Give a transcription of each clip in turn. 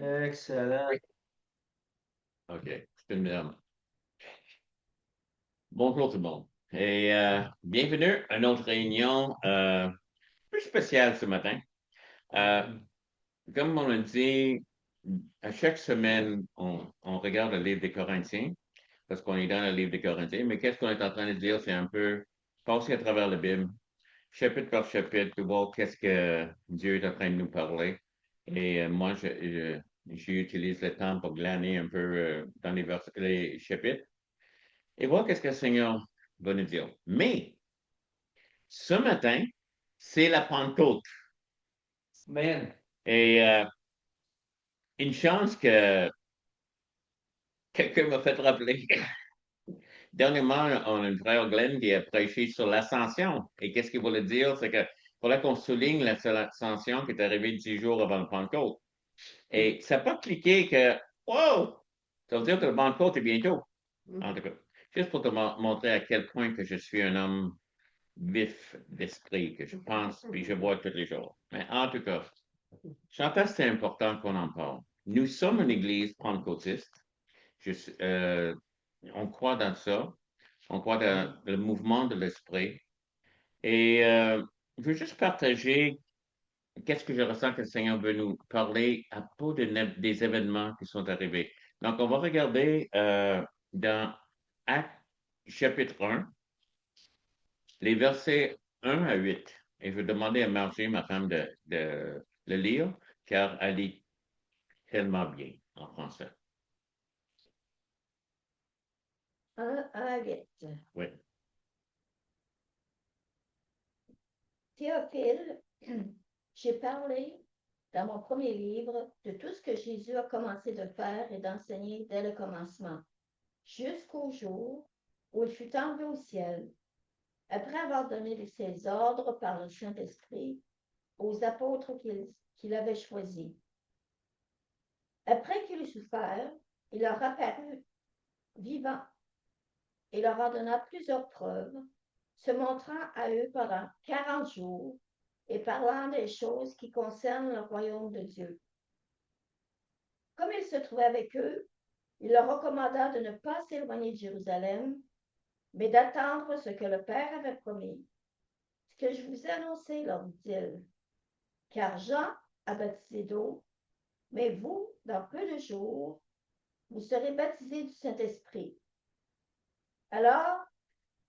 Excellent. OK, c'est une merde. Bonjour tout le monde. Et bienvenue à notre réunion plus spéciale ce matin. Euh, Comme on l'a dit, à chaque semaine, on regarde le livre des Corinthiens, parce qu'on est dans le livre des Corinthiens, mais qu'est-ce qu'on est en train de dire, c'est un peu passer à travers la Bible, chapitre par chapitre, de voir qu'est-ce que Dieu est en train de nous parler. Et moi, j'utilise le temps pour glaner un peu dans les chapitres et voir qu'est-ce que le Seigneur va nous dire. Mais ce matin, c'est la Pentecôte. Man, Et une chance que quelqu'un m'a fait rappeler. Dernièrement, on a un frère Glenn qui a prêché sur l'ascension. Et qu'est-ce qu'il voulait dire? C'est que fallait qu'on souligne l'ascension qui est arrivée 10 jours avant le Pentecôte. Et ça n'a pas cliqué que, wow, ça veut dire que le Pentecôte est bientôt. En tout cas, juste pour te montrer à quel point que je suis un homme vif d'esprit, que je pense puis je vois tous les jours. Mais en tout cas, Chantal, c'est important qu'on en parle. Nous sommes une église pentecôtiste. Je on croit dans ça. On croit dans le mouvement de l'esprit. Et je veux juste partager qu'est-ce que je ressens que le Seigneur veut nous parler à propos des événements qui sont arrivés. Donc, on va regarder dans Actes chapitre 1, les versets 1 à 8. Et je vais demander à Margie, ma femme, de le lire, car elle lit tellement bien en français. 1 à 8. Oui. Théophile, j'ai parlé dans mon premier livre de tout ce que Jésus a commencé de faire et d'enseigner dès le commencement, jusqu'au jour où il fut enlevé au ciel, après avoir donné ses ordres par le Saint-Esprit aux apôtres qu'il avait choisis. Après qu'il eut souffert, il leur apparut vivant et leur en donna plusieurs preuves, se montrant à eux pendant 40 jours et parlant des choses qui concernent le royaume de Dieu. Comme il se trouvait avec eux, il leur recommanda de ne pas s'éloigner de Jérusalem, mais d'attendre ce que le Père avait promis. Ce que je vous ai annoncé, leur dit-il, car Jean a baptisé d'eau, mais vous, dans peu de jours, vous serez baptisés du Saint-Esprit. Alors,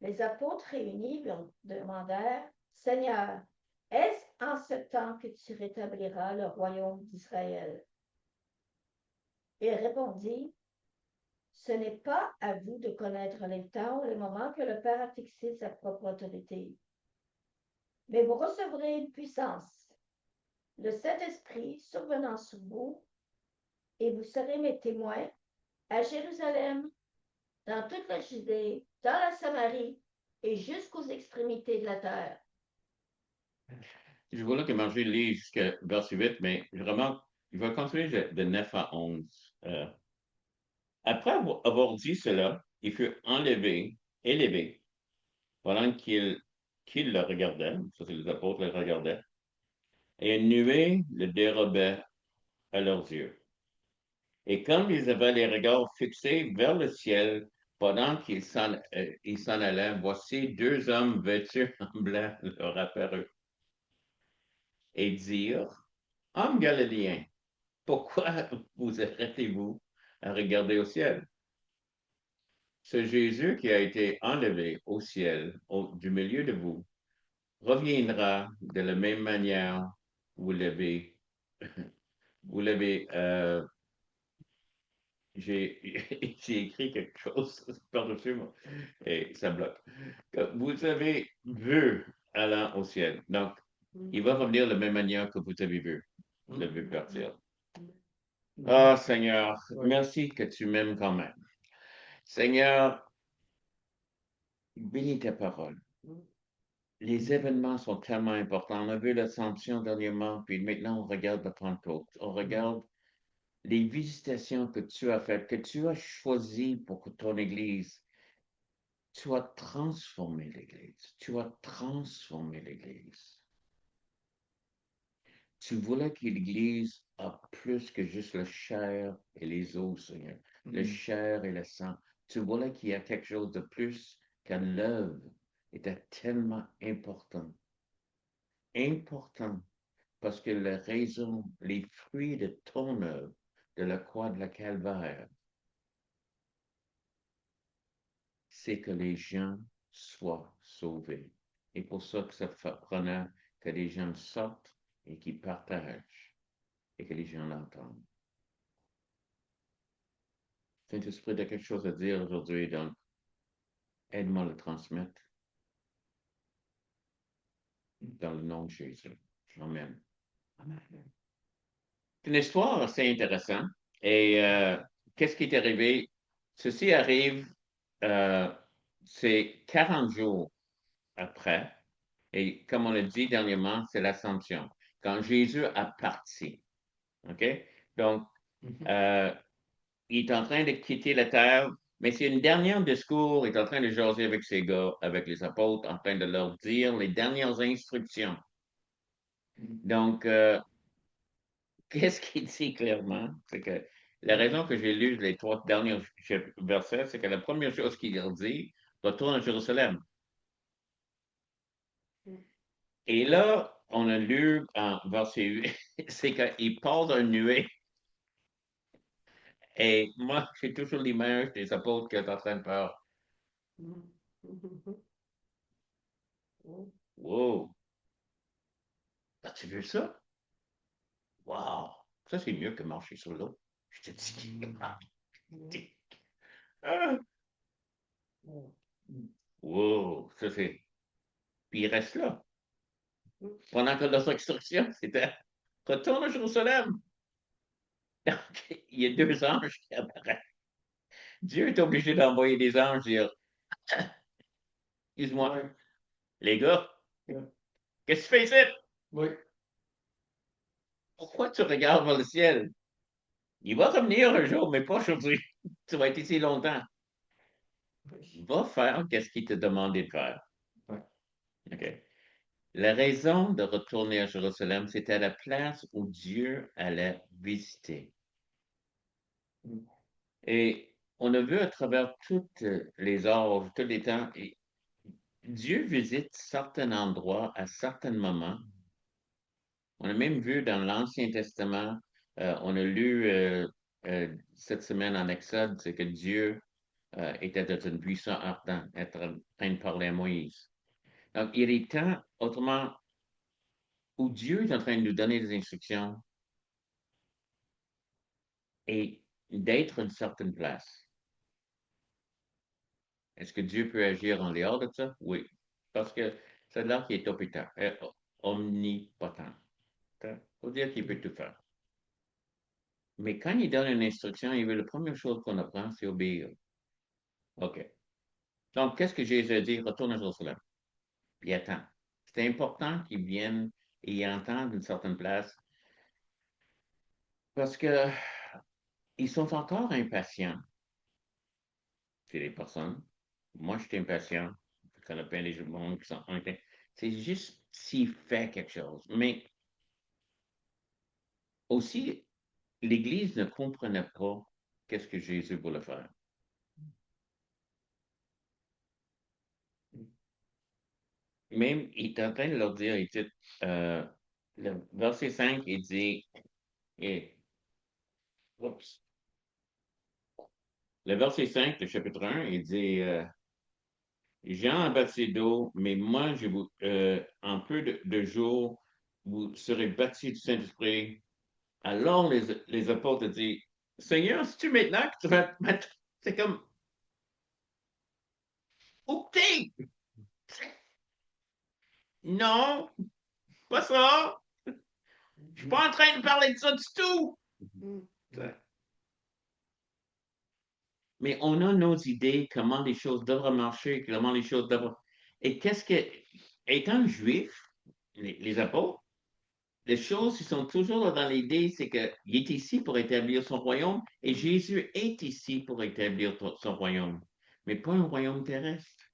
les apôtres réunis lui demandèrent, Seigneur, est-ce en ce temps que tu rétabliras le royaume d'Israël? Il répondit, ce n'est pas à vous de connaître les temps ou les moments que le Père a fixé sa propre autorité. Mais vous recevrez une puissance, le Saint-Esprit survenant sur vous, et vous serez mes témoins à Jérusalem, dans toute la Judée, dans la Samarie et jusqu'aux extrémités de la terre. Je vois là que Margie lit jusqu'à verset 8, mais je remarque, il va continuer de 9 à 11. Après avoir dit cela, il fut enlevé, élevé, pendant qu'il le regardait, ça c'est les apôtres le regardaient, et une nuée le dérobait à leurs yeux. Et quand ils avaient les regards fixés vers le ciel, pendant qu'ils s'en allaient, voici deux hommes vêtus en blanc leur apparurent et dirent, Hommes galiléens, pourquoi vous arrêtez-vous à regarder au ciel? Ce Jésus qui a été enlevé au ciel du milieu de vous reviendra de la même manière vous l'avez vous l'avez j'ai j'ai écrit quelque chose par-dessus moi et ça bloque. Vous avez vu allant au ciel. Donc, il va revenir de la même manière que vous avez vu. Vous l'avez vu partir. Ah, Seigneur, merci que tu m'aimes quand même. Seigneur, bénis ta parole. Les événements sont tellement importants. On a vu l'Ascension dernièrement, puis maintenant on regarde la Pentecôte. On regarde les visitations que tu as faites, que tu as choisies pour ton Église. Tu as transformé l'Église. Tu as transformé l'Église. Tu voulais que l'Église a plus que juste la chair et les os, Seigneur. Le chair et le sang. Tu voulais qu'il y a quelque chose de plus que l'œuvre était tellement important. Important parce que la raison, les fruits de ton œuvre, de la croix de la calvaire, c'est que les gens soient sauvés. Et pour ça que ça prenait que les gens sortent et qu'ils partagent et que les gens l'entendent. Saint-Esprit a quelque chose à dire aujourd'hui, donc aide-moi à le transmettre dans le nom de Jésus. Amen. C'est une histoire assez intéressante. Et qu'est-ce qui est arrivé? Ceci arrive, euh, c'est 40 jours après. Et comme on l'a dit dernièrement, c'est l'Ascension. Quand Jésus a parti. OK? Donc, euh, il est en train de quitter la terre, mais c'est une dernière discours. Il est en train de jaser avec ses gars, avec les apôtres, en train de leur dire les dernières instructions. Donc, qu'est-ce qu'il dit clairement? C'est que la raison que j'ai lu les 3 derniers versets, c'est que la première chose qu'il leur dit, retourne à Jérusalem. Et là, on a lu en verset 8, c'est qu'il parle d'un nuée. Et moi, j'ai toujours l'image des apôtres qui sont en train de faire wow, as-tu vu ça? Wow, ça c'est mieux que marcher sur l'eau. Je te dis. Ah, wow, ça c'est. Puis il reste là. Pendant que notre instruction, c'était retourne à Jérusalem. Donc, il y a 2 anges qui apparaissent. Dieu est obligé d'envoyer des anges dire excuse-moi, les gars, qu'est-ce que tu fais ici? Oui. Pourquoi tu regardes vers le ciel? Il va revenir un jour, mais pas aujourd'hui. Tu vas être ici longtemps. Va faire qu'est-ce qu'il te demandé de faire. Ouais. OK. La raison de retourner à Jérusalem, c'était la place où Dieu allait visiter. Et on a vu à travers toutes les âges, tous les temps, Dieu visite certains endroits à certains moments. On a même vu dans l'Ancien Testament, on a lu cette semaine en Exode, c'est que Dieu était dans une buisson ardent, être en train de parler à Moïse. Donc, il y a des temps, autrement, où Dieu est en train de nous donner des instructions et d'être une certaine place. Est-ce que Dieu peut agir en dehors de ça? Oui. Parce que c'est là qu'il est omnipotent. Ça veut dire qu'il peut tout faire. Mais quand il donne une instruction, il veut la première chose qu'on apprend, c'est obéir. OK. Donc, qu'est-ce que Jésus a dit? Retourne à Jérusalem. Puis attends. C'est important qu'ils viennent et ils entendent une certaine place parce que ils sont encore impatients. C'est les personnes. Moi, je suis impatient. Je connais plein de gens qui sont impatients. C'est juste s'il fait quelque chose. Mais aussi, l'Église ne comprenait pas qu'est-ce que Jésus voulait faire. Même, il est en train de leur dire, il dit, le verset 5, il dit, et, oups, le verset 5, le chapitre 1, il dit, Jean a baptisé d'eau, mais moi, en peu de jours, vous serez baptisés du Saint-Esprit. Alors les apôtres disent, Seigneur, c'est-tu maintenant que tu vas te mettre? C'est comme, OK, non, pas ça. Je suis pas en train de parler de ça du tout. Mais on a nos idées, comment les choses devraient marcher, comment les choses devraient. Et qu'est-ce que, étant juif, les apôtres, les choses, ils sont toujours dans l'idée, c'est qu'il est ici pour établir son royaume et Jésus est ici pour établir son royaume, mais pas un royaume terrestre.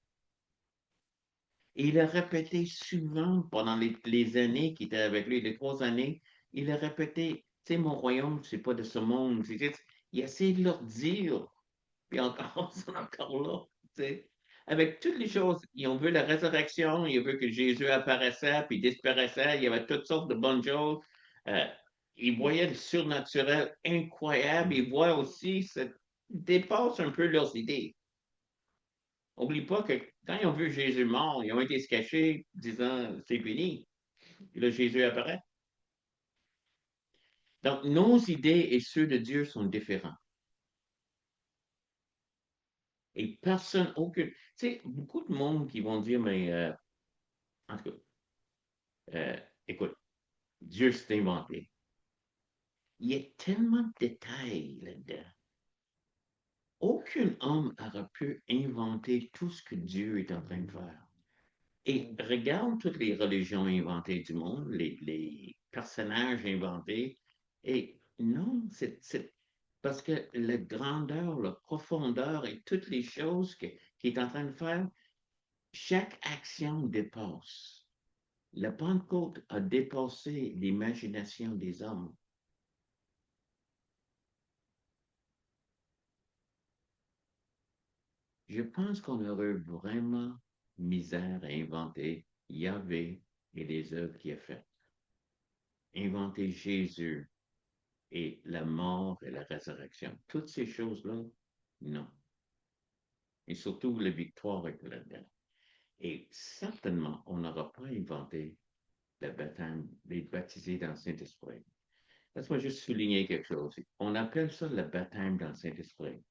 Et il a répété souvent pendant les années qu'il était avec lui, les 3 années, il a répété, tu sais, mon royaume, c'est pas de ce monde. Il a essayé de leur dire, puis encore, ils sont encore là, tu sais. Avec toutes les choses, ils ont vu la résurrection, ils ont vu que Jésus apparaissait, puis disparaissait, il y avait toutes sortes de bonnes choses. Euh, ils voyaient le surnaturel incroyable, ils voient aussi, ça dépasse un peu leurs idées. N'oublie pas que quand ils ont vu Jésus mort, ils ont été se cacher, disant, c'est fini. Et là, Jésus apparaît. Donc, nos idées et ceux de Dieu sont différents. Et personne, aucune. Tu sais, beaucoup de monde qui vont dire, mais en tout cas, euh, écoute, Dieu s'est inventé. Il y a tellement de détails là-dedans. Aucun homme n'aurait pu inventer tout ce que Dieu est en train de faire. Et regarde toutes les religions inventées du monde, les personnages inventés. Et non, c'est parce que la grandeur, la profondeur et toutes les choses qu'il est en train de faire, chaque action dépasse. La Pentecôte a dépassé l'imagination des hommes. Je pense qu'on aurait vraiment misère à inventer Yahvé et les œuvres qu'il a faites. Inventer Jésus et la mort et la résurrection. Toutes ces choses-là, non. Et surtout la victoire est là-dedans. Et certainement, on n'aura pas inventé le baptême, les baptisés dans le Saint-Esprit. Laisse-moi juste souligner quelque chose. On appelle ça le baptême dans le Saint-Esprit.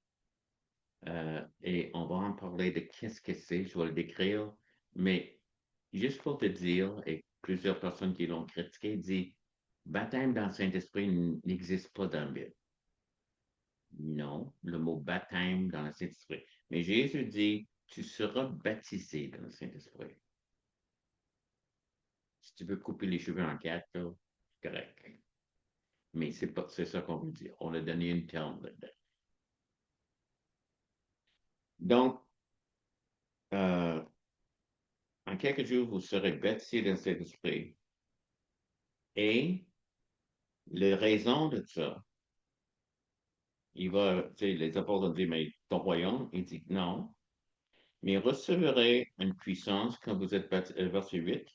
Et on va en parler de qu'est-ce que c'est, je vais le décrire, mais juste pour te dire, et plusieurs personnes qui l'ont critiqué disent, baptême dans le Saint-Esprit n'existe pas dans la Bible. Non, le mot baptême dans le Saint-Esprit. Mais Jésus dit, tu seras baptisé dans le Saint-Esprit. Si tu veux couper les cheveux en quatre, c'est correct. Mais c'est ça qu'on veut dire. On a donné une terme là-dedans. Donc, euh, en quelques jours, vous serez baptisés dans le Saint-Esprit. Et la raison de ça, les apôtres ont dit, mais ton royaume, il dit non, mais recevrez une puissance quand vous êtes baptisé, verset 8,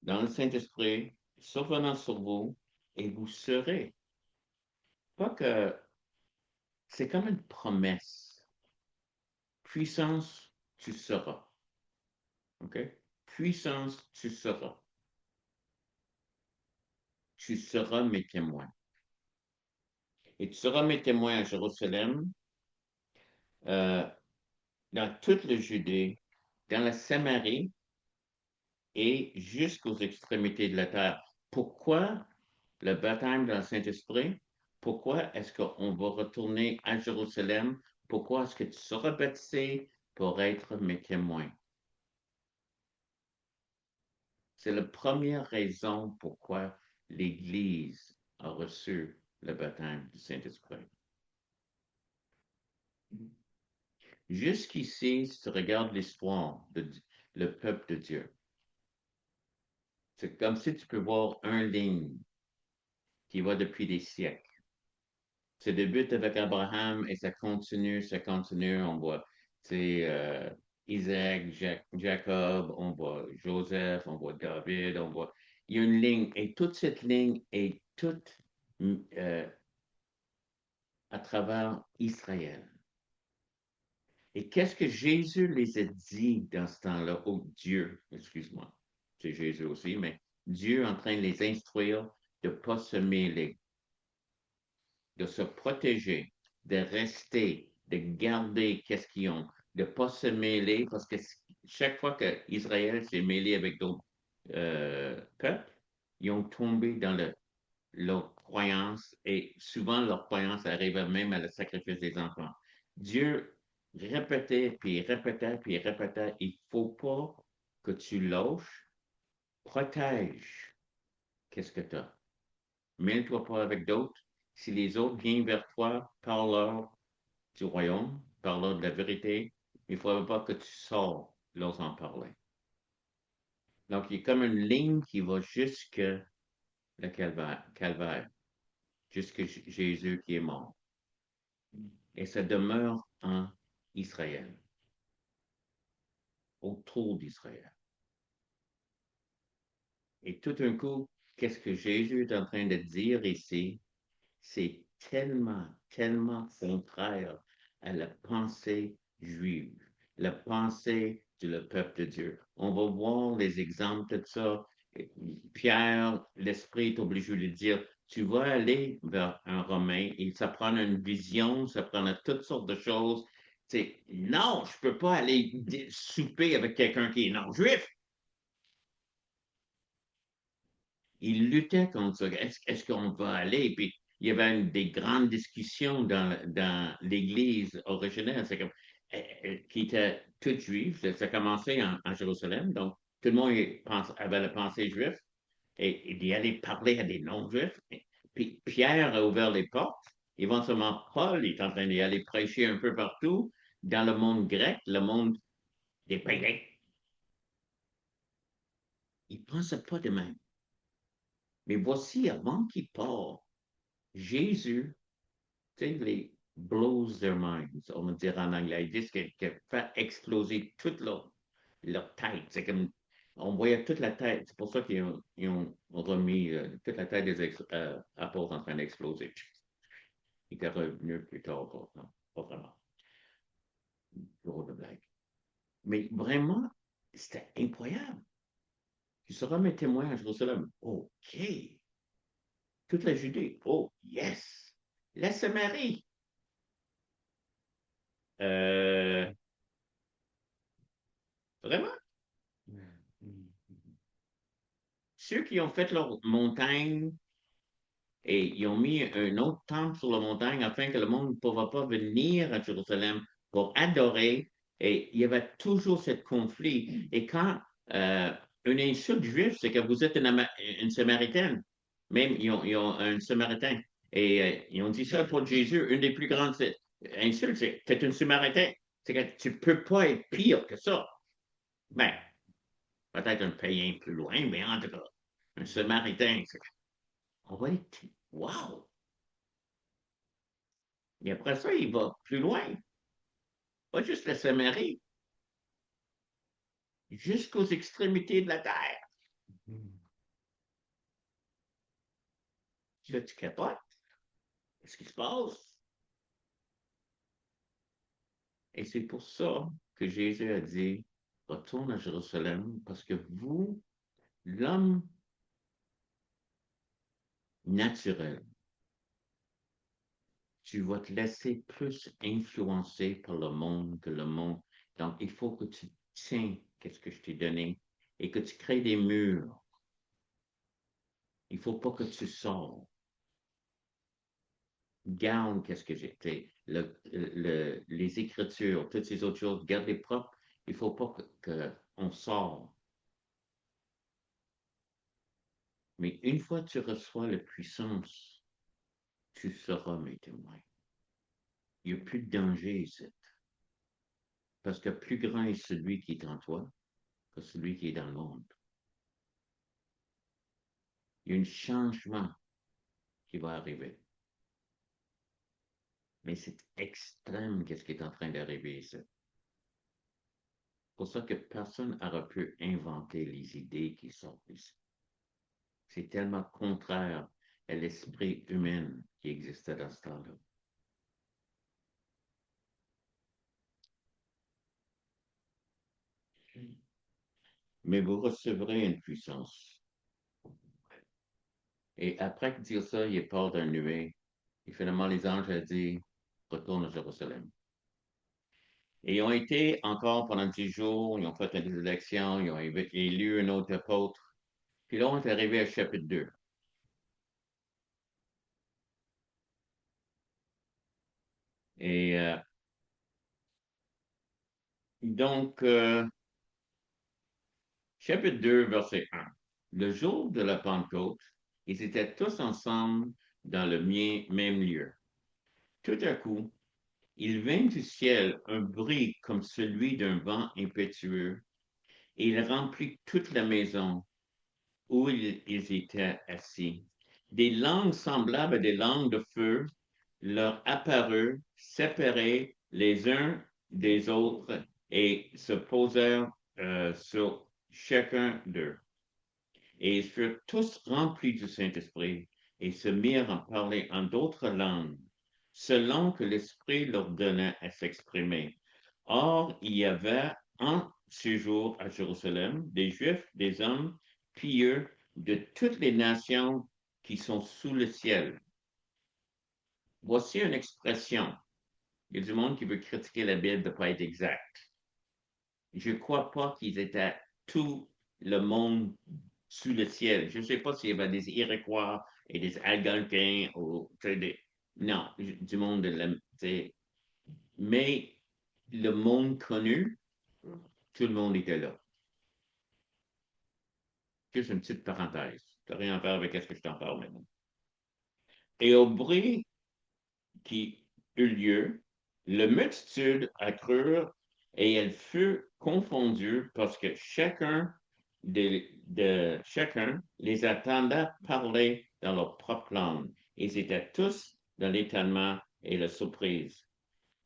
dans le Saint-Esprit, survenant sur vous, et vous serez. Pas que c'est comme une promesse. Puissance, tu seras. OK? Puissance, tu seras. Tu seras mes témoins. Et tu seras mes témoins à Jérusalem, euh, dans toute le Judée, dans la Samarie et jusqu'aux extrémités de la terre. Pourquoi le baptême dans le Saint-Esprit? Pourquoi est-ce qu'on va retourner à Jérusalem? Pourquoi est-ce que tu seras baptisé pour être mes témoins? C'est la première raison pourquoi l'Église a reçu le baptême du Saint-Esprit. Jusqu'ici, si tu regardes l'histoire le peuple de Dieu, c'est comme si tu peux voir un ligne qui va depuis des siècles. Ça débute avec Abraham et ça continue. On voit, Isaac, Jacob, on voit Joseph, on voit David, il y a une ligne et toute cette ligne est toute à travers Israël. Et qu'est-ce que Jésus les a dit dans ce temps-là? Oh, Dieu, excuse-moi, c'est Jésus aussi, mais Dieu en train de les instruire de ne pas se mêler, de se protéger, de rester, de garder qu'est-ce qu'ils ont, de ne pas se mêler, parce que chaque fois qu'Israël s'est mêlé avec d'autres peuples, ils ont tombé dans leur croyance et souvent leur croyance arrive même à le sacrifice des enfants. Dieu répétait, puis répétait, puis répétait, il ne faut pas que tu lâches, protège qu'est-ce que tu as. Mêle-toi pas avec d'autres. Si les autres viennent vers toi, parle-leur du royaume, parle-leur de la vérité. Il ne faudrait pas que tu sors leur en parler. Donc, il y a comme une ligne qui va jusque le calvaire, jusqu'à Jésus qui est mort. Et ça demeure en Israël, autour d'Israël. Et tout d'un coup, qu'est-ce que Jésus est en train de dire ici? C'est tellement, tellement contraire à la pensée juive, la pensée du peuple de Dieu. On va voir les exemples de ça. Pierre, l'Esprit est obligé de dire, tu vas aller vers un Romain et ça prend une vision, ça prend toutes sortes de choses. C'est, non, je ne peux pas aller souper avec quelqu'un qui est non-juif. Il luttait contre ça. Est-ce qu'on va aller? Puis il y avait des grandes discussions dans l'Église originelle, qui était toute juive. Ça a commencé en Jérusalem, donc tout le monde avait la pensée juive et d'y aller parler à des non-juifs. Puis Pierre a ouvert les portes. Éventuellement, Paul est en train d'y aller prêcher un peu partout dans le monde grec, le monde des païens. Il ne pensait pas de même. Mais voici, avant qu'il parte, Jésus, tu sais, les blows their minds, on va dire en anglais. Ils disent qu'il fait exploser toute leur tête. C'est comme, on voyait toute la tête. C'est pour ça qu'ils ont remis toute la tête des apôtres en train d'exploser. Il était revenu plus tard, non, pas vraiment. Gros de blague. Mais vraiment, c'était incroyable. Tu seras mes témoins à Jérusalem. OK. Toute la Judée. Oh, yes. La Samarie. Euh, Vraiment? Ceux qui ont fait leur montagne et ils ont mis un autre temple sur la montagne afin que le monde ne pourra pas venir à Jérusalem pour adorer. Et il y avait toujours ce conflit. Et quand une insulte juive, c'est que vous êtes une Samaritaine. Même, ils ont un Samaritain. Et ils ont dit ça pour Jésus. Une des plus grandes insultes, c'est tu es une Samaritain. C'est que tu ne peux pas être pire que ça. Ben, peut-être un païen plus loin, mais en tout cas, un Samaritain, on va être, wow! Et après ça, il va plus loin. Pas juste la Samarie, jusqu'aux extrémités de la terre. Tu capotes? Qu'est-ce qui se passe? Et c'est pour ça que Jésus a dit, retourne à Jérusalem, parce que vous, l'homme naturel, tu vas te laisser plus influencer par le monde que le monde. Donc, il faut que tu tiens qu'est-ce que je t'ai donné et que tu crées des murs. Il ne faut pas que tu sors. Garde qu'est-ce que j'étais. Les écritures, toutes ces autres choses, garde-les propres. Il ne faut pas qu'on sort. Mais une fois que tu reçois la puissance, tu seras mes témoins. Il n'y a plus de danger ici. Parce que plus grand est celui qui est en toi que celui qui est dans le monde. Il y a un changement qui va arriver. Mais c'est extrême qu'est-ce qui est en train d'arriver ici. C'est pour ça que personne n'aura pu inventer les idées qui sortent ici. C'est tellement contraire à l'esprit humain qui existait dans ce temps-là. Mais vous recevrez une puissance. Et après dire ça, il est part d'un nuée. Et finalement, les anges ont dit, retourne à Jérusalem. Et ils ont été encore pendant 10 jours, ils ont fait des élections, ils ont élu un autre apôtre. Puis là, on est arrivé à chapitre 2. Et donc, chapitre 2, verset 1. Le jour de la Pentecôte, ils étaient tous ensemble dans le même lieu. Tout à coup, il vint du ciel un bruit comme celui d'un vent impétueux, et il remplit toute la maison où ils étaient assis. Des langues semblables à des langues de feu leur apparurent, séparées les uns des autres, et se posèrent sur chacun d'eux. Et ils furent tous remplis du Saint-Esprit et se mirent à parler en d'autres langues, selon que l'Esprit leur donnait à s'exprimer. Or, il y avait en séjour à Jérusalem des Juifs, des hommes pieux de toutes les nations qui sont sous le ciel. Voici une expression. Il y a du monde qui veut critiquer la Bible de ne pas être exact. Je ne crois pas qu'ils étaient tout le monde sous le ciel. Je ne sais pas s'il y avait des Iroquois et des Algonquins ou non, du monde de la, mais le monde connu, tout le monde était là. Juste une petite parenthèse. Ça n'a rien à faire avec ce que je t'en parle maintenant. Et au bruit qui eut lieu, la multitude accrurent et elle fut confondue parce que chacun chacun les attendait parler dans leur propre langue. Ils étaient tous dans l'étonnement et la surprise.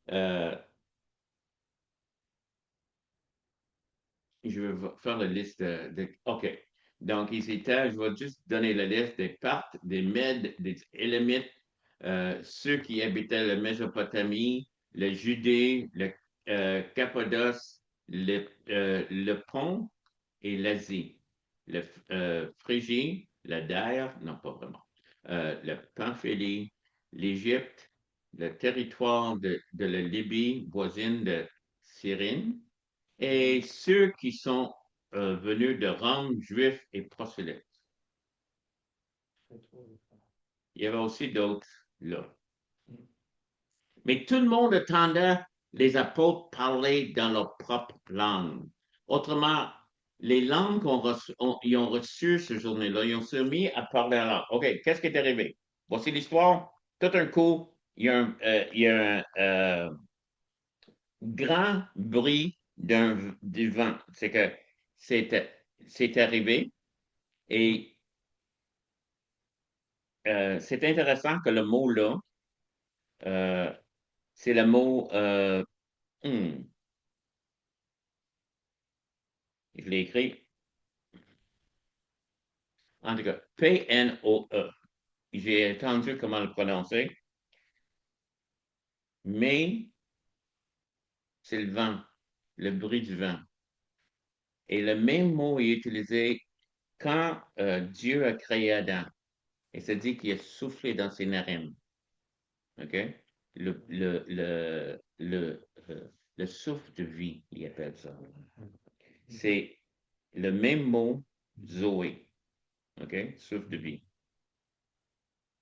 Je vais faire la liste OK. Donc, ils étaient, je vais juste donner la liste des Parthes, des Mèdes, des Élamites, ceux qui habitaient la Mésopotamie, le Judée, le Cappadoce, le Pont et l'Asie, le Phrygie, la Daire, non pas vraiment, le Pamphylie, l'Égypte, le territoire de la Libye voisine de Cyrène, et ceux qui sont venus de Rome, juifs et prosélytes. Il y avait aussi d'autres là. Mais tout le monde attendait les apôtres parler dans leur propre langue. Autrement, les langues ils ont reçu ce journée-là, ils ont se mis à parler en langue. OK, qu'est-ce qui est arrivé? Voici l'histoire. Tout un coup, il y a un grand bruit du vent. C'est que c'est arrivé et c'est intéressant que le mot là, euh, c'est le mot, hmm, je l'ai écrit, en tout cas, P-N-O-E. J'ai entendu comment le prononcer, mais c'est le vent, le bruit du vent. Et le même mot est utilisé quand Dieu a créé Adam. Et ça dit qu'il a soufflé dans ses narines. OK? Le, le, le, le, le souffle de vie, il appelle ça. C'est le même mot, Zoé. OK? Souffle de vie.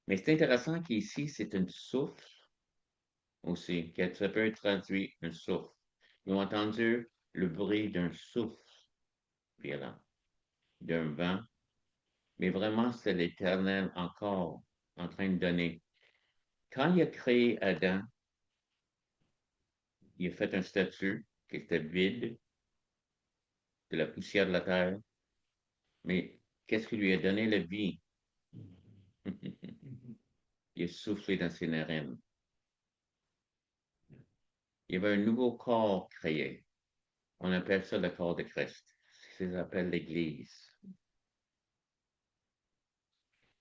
Mais c'est intéressant qu'ici, c'est un souffle aussi, que ça peut être traduit un souffle. Ils ont entendu le bruit d'un souffle violent, d'un vent, mais vraiment, c'est l'Éternel encore en train de donner. Quand il a créé Adam, il a fait un statut qui était vide, de la poussière de la terre, mais qu'est-ce qui lui a donné la vie? Il a soufflé dans ses narines. Il y avait un nouveau corps créé. On appelle ça le corps de Christ. Ça s'appelle l'Église.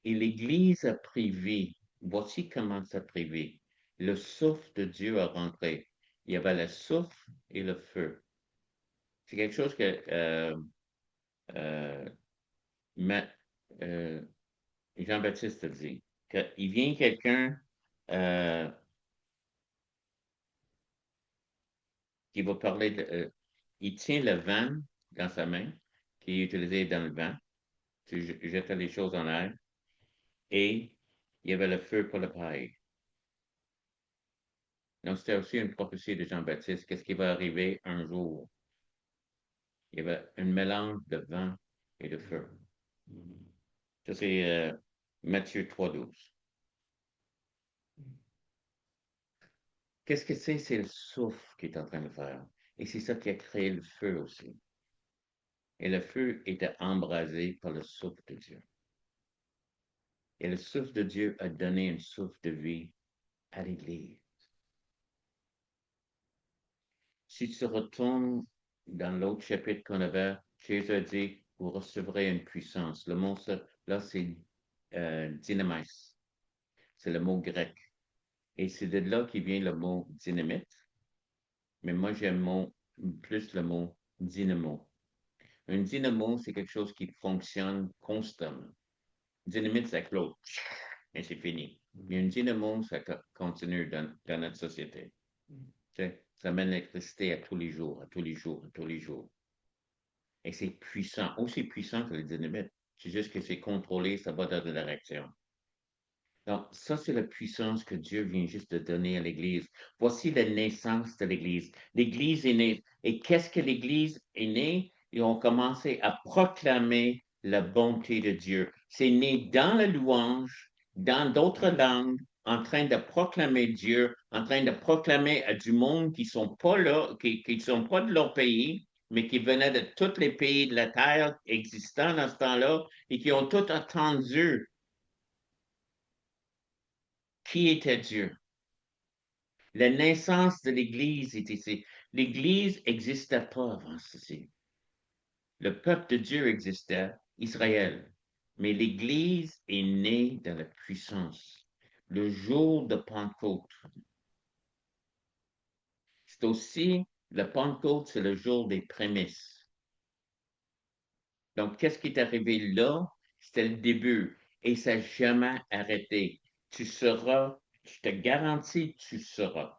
Et l'Église a pris vie. Voici comment ça a pris vie. Le souffle de Dieu a rentré. Il y avait le souffle et le feu. C'est quelque chose que euh, euh, Jean-Baptiste a dit. Il vient quelqu'un euh, qui va parler il tient le vent dans sa main, qui est utilisé dans le vent. Tu jettes les choses en l'air. Et il y avait le feu pour le paille. Donc, c'était aussi une prophétie de Jean-Baptiste. Qu'est-ce qui va arriver un jour? Il y avait un mélange de vent et de feu. Ça, c'est Matthieu 3,12. Qu'est-ce que c'est? C'est le souffle qui est en train de faire. Et c'est ça qui a créé le feu aussi. et le feu était embrasé par le souffle de Dieu. Et le souffle de Dieu a donné un souffle de vie à l'Église. Si tu retournes dans l'autre chapitre qu'on avait, Jésus a dit, vous recevrez une puissance. Le mot, là, c'est dynamis. C'est le mot grec. Et c'est de là qu'il vient le mot dynamite. Mais moi, j'aime plus le mot dynamo. Un dynamo, c'est quelque chose qui fonctionne constamment. Dynamite, ça clôt. Et c'est fini. Mais un dynamo, ça continue dans notre société. Ça amène l'électricité à tous les jours, à tous les jours, à tous les jours. Et c'est puissant, aussi puissant que le dynamite. C'est juste que c'est contrôlé, ça va dans une direction. Donc, ça, c'est la puissance que Dieu vient juste de donner à l'Église. Voici la naissance de l'Église. L'Église est née. Et qu'est-ce que l'Église est née? Ils ont commencé à proclamer la bonté de Dieu. C'est né dans la louange, dans d'autres langues, en train de proclamer Dieu, en train de proclamer à du monde qui ne sont pas là, qui ne sont pas de leur pays, mais qui venaient de tous les pays de la terre existants dans ce temps-là et qui ont tout entendu qui était Dieu. La naissance de l'Église est ici. L'Église n'existait pas avant ceci. Le peuple de Dieu existait, Israël. Mais l'Église est née dans la puissance. Le jour de Pentecôte. C'est aussi, le Pentecôte, c'est le jour des prémices. Donc, qu'est-ce qui est arrivé là? C'était le début. Et ça n'a jamais arrêté. Tu seras, je te garantis, tu seras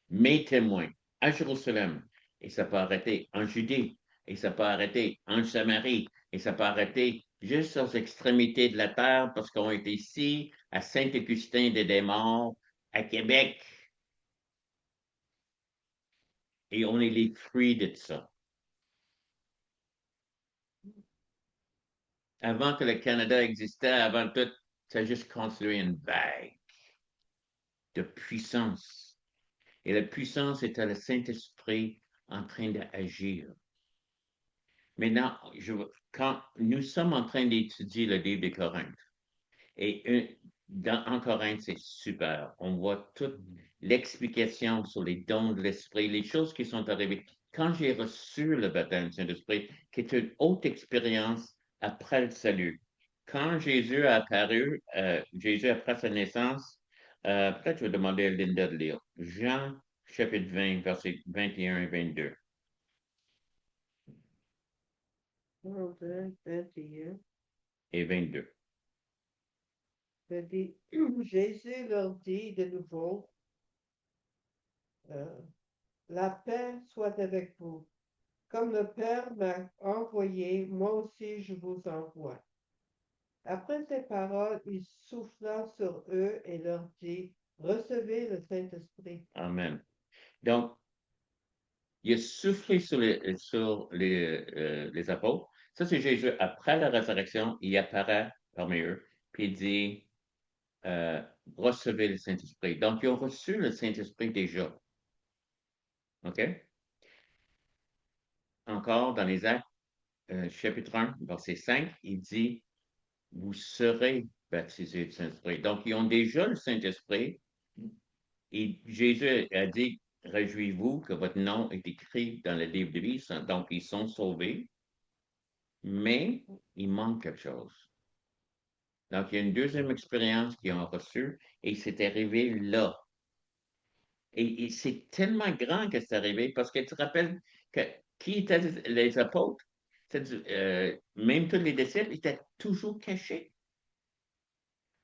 mes témoins à Jérusalem, et ça peut arrêter en Judée, et ça peut arrêter en Samarie, et ça peut arrêter juste aux extrémités de la terre, parce qu'on est ici, à Saint-Augustin-des-Morts, à Québec, et on est les fruits de ça. Avant que le Canada existait, avant tout, ça a juste construit une vague de puissance. Et la puissance était le Saint-Esprit en train d'agir. Maintenant, quand nous sommes en train d'étudier le livre de Corinthe, et en Corinthe, c'est super. On voit toute l'explication sur les dons de l'Esprit, les choses qui sont arrivées. Quand j'ai reçu le baptême du Saint-Esprit, qui est une haute expérience après le salut, quand Jésus a apparu, Jésus après sa naissance, peut-être je vais demander à Linda de lire Jean chapitre 20, versets 21 et 22. 21. Et 22. Jésus leur dit de nouveau, la paix soit avec vous. Comme le Père m'a envoyé, moi aussi je vous envoie. Après ces paroles, il souffla sur eux et leur dit, recevez le Saint-Esprit. Amen. Donc, il a soufflé sur les apôtres. Ça, c'est Jésus. Après la résurrection, il apparaît parmi eux, puis il dit, recevez le Saint-Esprit. Donc, ils ont reçu le Saint-Esprit déjà. OK? Encore dans les Actes, chapitre 1, verset 5, il dit, vous serez baptisés du Saint-Esprit. Donc, ils ont déjà le Saint-Esprit. Et Jésus a dit, réjouis-vous que votre nom est écrit dans le livre de vie. Donc, ils sont sauvés. Mais il manque quelque chose. Donc, il y a une deuxième expérience qu'ils ont reçue et c'est arrivé là. Et c'est tellement grand que c'est arrivé parce que tu te rappelles que qui étaient les apôtres, même tous les disciples étaient toujours cachés.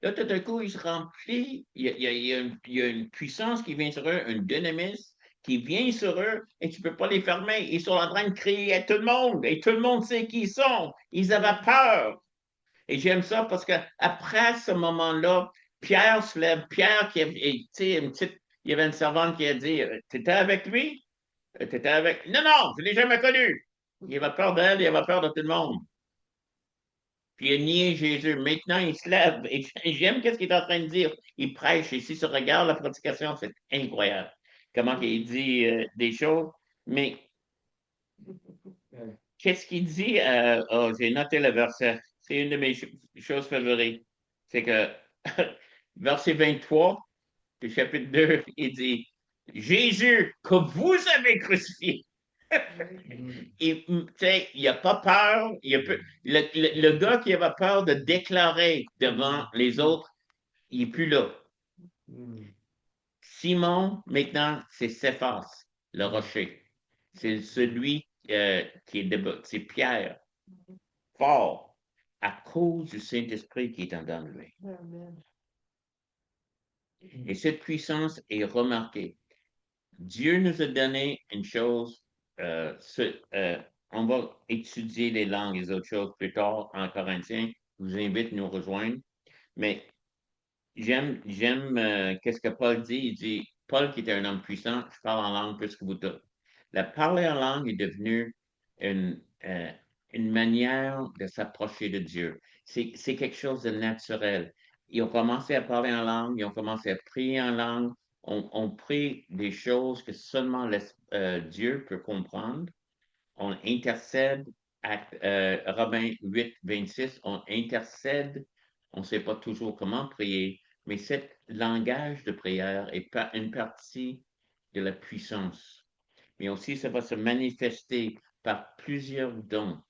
Là, tout d'un coup, ils se remplissent, il y a une puissance qui vient sur eux, un dynamisme qui vient sur eux et tu ne peux pas les fermer. Ils sont en train de crier à tout le monde et tout le monde sait qui ils sont. Ils avaient peur. Et j'aime ça parce qu'après ce moment-là, Pierre se lève. Pierre, tu sais, il y avait une servante qui a dit, t'étais avec lui? T'étais avec... Non, non, je ne l'ai jamais connu. Il avait peur d'elle, il avait peur de tout le monde. Puis il a nié Jésus. Maintenant, il se lève. Et j'aime ce qu'il est en train de dire. Il prêche. Et si tu regardes la prédication, c'est incroyable. Comment il dit des choses. Mais Qu'est-ce qu'il dit? Oh, j'ai noté le verset. C'est une de mes choses favorites. C'est que verset 23 du chapitre 2, il dit Jésus, que vous avez crucifié. Et, tu sais, il n'a pas peur. Le gars qui avait peur de déclarer devant les autres, il n'est plus là. Simon, maintenant, c'est Céphas, le rocher. C'est celui qui est debout. C'est Pierre, fort, à cause du Saint-Esprit qui est en dedans de lui. Amen. Et cette puissance est remarquée. Dieu nous a donné une chose, on va étudier les langues et les autres choses plus tard en Corinthiens. Je vous invite à nous rejoindre. Mais j'aime qu'est-ce que Paul dit. Il dit, Paul qui était un homme puissant, je parle en langue plus que vous tous. La parler en langue est devenue une manière de s'approcher de Dieu. C'est quelque chose de naturel. Ils ont commencé à parler en langue, ils ont commencé à prier en langue. On prie des choses que seulement Dieu peut comprendre. On intercède, Romains 8, 26, on intercède. On ne sait pas toujours comment prier, mais ce langage de prière est une partie de la puissance. Mais aussi, ça va se manifester par plusieurs dons.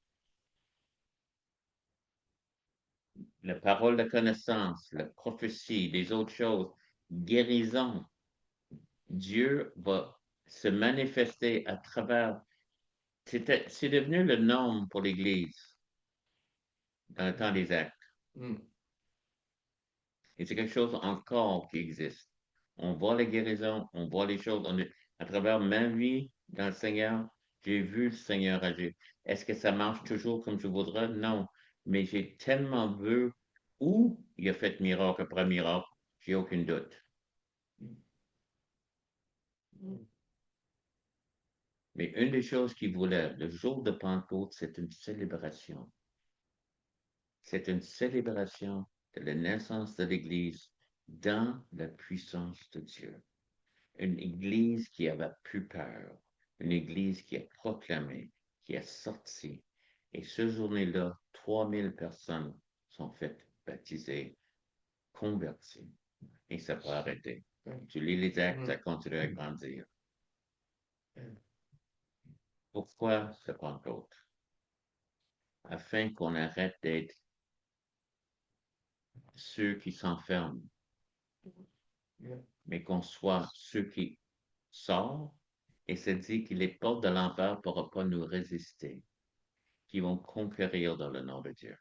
La parole de connaissance, la prophétie, les autres choses, guérison. Dieu va se manifester à travers. C'est devenu le norme pour l'Église dans le temps des actes. Et c'est quelque chose encore qui existe. On voit la guérison, on voit les choses. À travers ma vie dans le Seigneur, j'ai vu le Seigneur agir. Est-ce que ça marche toujours comme je voudrais? Non. Mais j'ai tellement vu où il a fait miracle après miracle, j'ai aucun doute. Mais une des choses qu'il voulait, le jour de Pentecôte, c'est une célébration. C'est une célébration de la naissance de l'Église dans la puissance de Dieu. Une Église qui avait plus peur, une Église qui a proclamé, qui a sorti. Et ce journée-là, 3000 personnes sont faites baptiser, converties. Et ça peut arrêter. Tu lis les actes, ça continue à grandir. Pourquoi ce Pentecôte? Afin qu'on arrête d'être ceux qui s'enferment, mais qu'on soit ceux qui sortent, et se dit que les portes de l'enfer ne pourront pas nous résister, qui vont conquérir dans le nom de Dieu.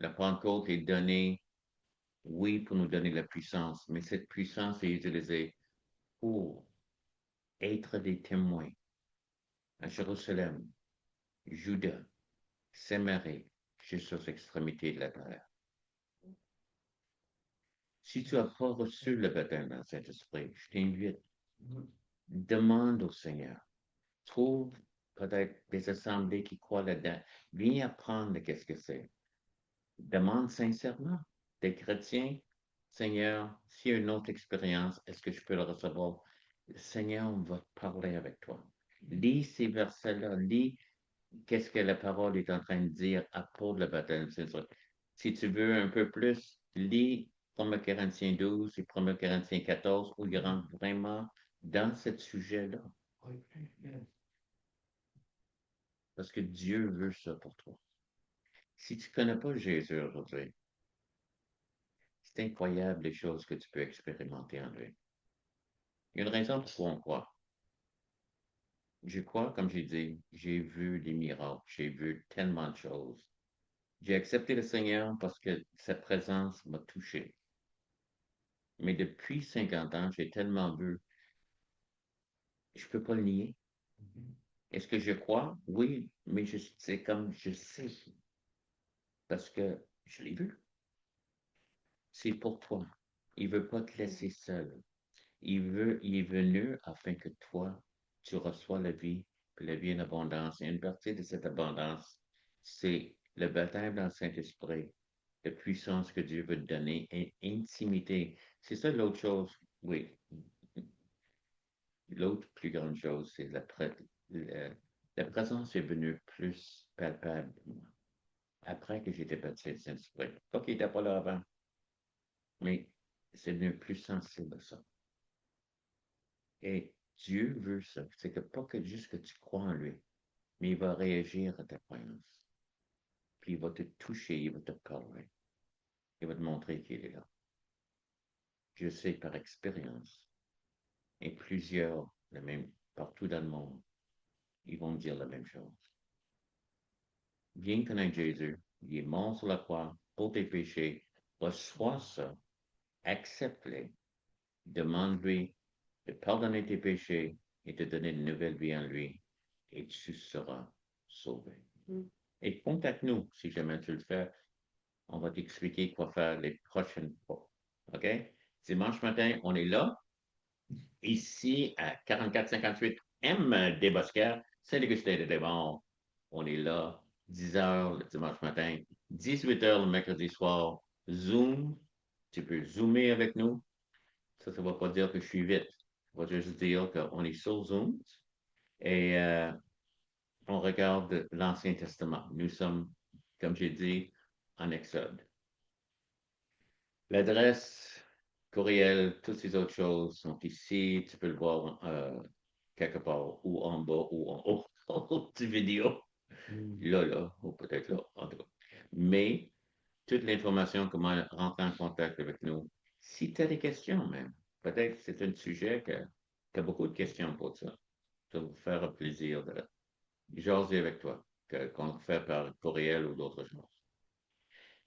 La Pentecôte est donnée, oui, pour nous donner la puissance, mais cette puissance est utilisée pour être des témoins à Jérusalem, Juda, Samarie, jusqu'aux extrémités de la terre. Si tu n'as pas reçu le baptême dans le Saint-Esprit, je t'invite, demande au Seigneur. Trouve peut-être des assemblées qui croient là-dedans. Viens apprendre qu'est-ce que c'est. Demande sincèrement des chrétiens, Seigneur, s'il y a une autre expérience, est-ce que je peux le recevoir? Le Seigneur va parler avec toi. Lis ces versets-là, lis qu'est-ce que la parole est en train de dire à propos de le baptême. Si tu veux un peu plus, lis 1 Corinthiens 12 et 1 Corinthiens 14 où il rentre vraiment dans ce sujet-là. Parce que Dieu veut ça pour toi. Si tu ne connais pas Jésus aujourd'hui, c'est incroyable les choses que tu peux expérimenter en lui. Il y a une raison pourquoi on croit. Je crois, comme j'ai dit, j'ai vu des miracles, j'ai vu tellement de choses. J'ai accepté le Seigneur parce que sa présence m'a touché. Mais depuis 50 ans, j'ai tellement vu, je ne peux pas le nier. Est-ce que je crois? Oui, mais c'est comme je sais. Parce que je l'ai vu. C'est pour toi. Il ne veut pas te laisser seul. Il est venu afin que toi, tu reçois la vie, puis la vie en abondance. Et une partie de cette abondance, c'est le baptême dans le Saint-Esprit, la puissance que Dieu veut te donner, et intimité. C'est ça l'autre chose, oui. L'autre plus grande chose, c'est La présence est venue plus palpable pour moi. Après que j'étais baptisé du Saint-Esprit. Pas qu'il n'était pas là avant, mais c'est devenu plus sensible à ça. Et Dieu veut ça. C'est que pas que juste que tu crois en lui, mais il va réagir à ta croyance. Puis il va te toucher, il va te parler. Il va te montrer qu'il est là. Je sais par expérience. Et plusieurs, partout dans le monde, ils vont me dire la même chose. Viens connaître Jésus. Il est mort sur la croix pour tes péchés. Reçois ça. Accepte-les. Demande-lui de pardonner tes péchés et de donner une nouvelle vie en lui. Et tu seras sauvé. Mm. Et contacte-nous si jamais tu le fais. On va t'expliquer quoi faire les prochaines fois. OK? Dimanche matin, on est là. Ici, à 4458 M des Bosquets, Saint-Augustin-de-Desmaures. On est là, 10 heures le dimanche matin, 18 heures le mercredi soir. Zoom, tu peux zoomer avec nous. Ça ne va pas dire que je suis vite. Ça va juste dire qu'on est sur Zoom et on regarde l'Ancien Testament. Nous sommes, comme j'ai dit, en Exode. L'adresse, courriel, toutes ces autres choses sont ici. Tu peux le voir quelque part, ou en bas, ou en haut de vidéo. Là, ou peut-être là, en tout cas. Mais toute l'information, comment rentrer en contact avec nous. Si tu as des questions même, peut-être que c'est un sujet que tu as beaucoup de questions pour ça. Ça va vous faire plaisir de jaser avec toi, qu'on le fait par courriel ou d'autres choses.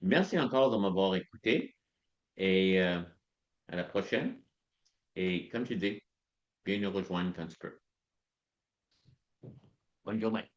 Merci encore de m'avoir écouté et à la prochaine. Et comme tu dis, viens nous rejoindre quand tu peux. Bonne journée.